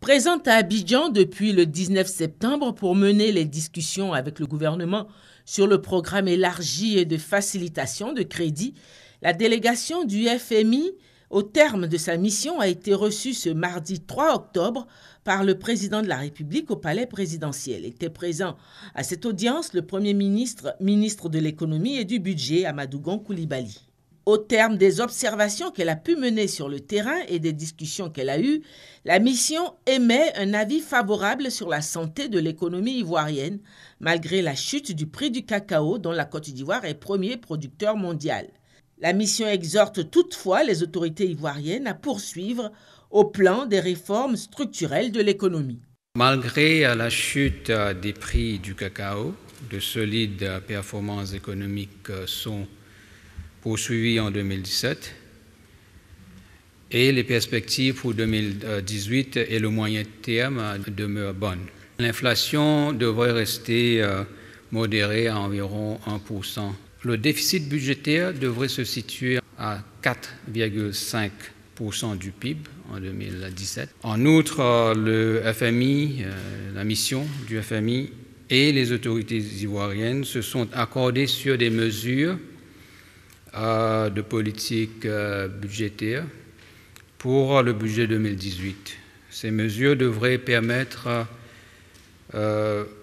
Présente à Abidjan depuis le 19 septembre pour mener les discussions avec le gouvernement sur le programme élargi de facilitation de crédit, la délégation du FMI, au terme de sa mission, a été reçue ce mardi 3 octobre par le président de la République au palais présidentiel. Était présent à cette audience le Premier ministre, ministre de l'économie et du budget, Amadou Gon Coulibaly. Au terme des observations qu'elle a pu mener sur le terrain et des discussions qu'elle a eues, la mission émet un avis favorable sur la santé de l'économie ivoirienne, malgré la chute du prix du cacao dont la Côte d'Ivoire est premier producteur mondial. La mission exhorte toutefois les autorités ivoiriennes à poursuivre au plan des réformes structurelles de l'économie. Malgré la chute des prix du cacao, de solides performances économiques sont poursuivies en 2017 et les perspectives pour 2018 et le moyen terme demeurent bonnes. L'inflation devrait rester modérée à environ 1%. Le déficit budgétaire devrait se situer à 4,5% du PIB en 2017. En outre, le FMI, la mission du FMI et les autorités ivoiriennes se sont accordées sur des mesures de politique budgétaire pour le budget 2018. Ces mesures devraient permettre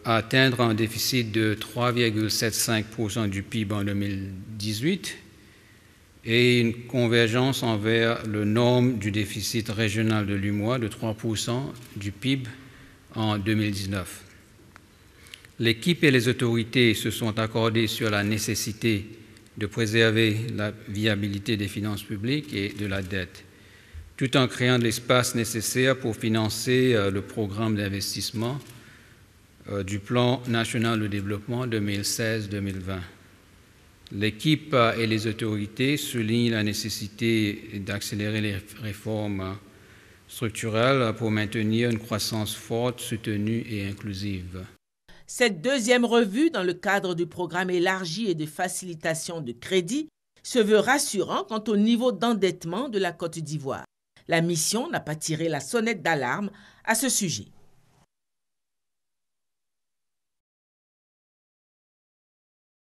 atteindre un déficit de 3,75% du PIB en 2018 et une convergence envers le norme du déficit régional de l'UEMOA de 3% du PIB en 2019. L'équipe et les autorités se sont accordées sur la nécessité de préserver la viabilité des finances publiques et de la dette, tout en créant l'espace nécessaire pour financer le programme d'investissement du Plan national de développement 2016-2020. L'équipe et les autorités soulignent la nécessité d'accélérer les réformes structurelles pour maintenir une croissance forte, soutenue et inclusive. Cette deuxième revue, dans le cadre du programme élargi et de facilitation de crédit, se veut rassurant quant au niveau d'endettement de la Côte d'Ivoire. La mission n'a pas tiré la sonnette d'alarme à ce sujet.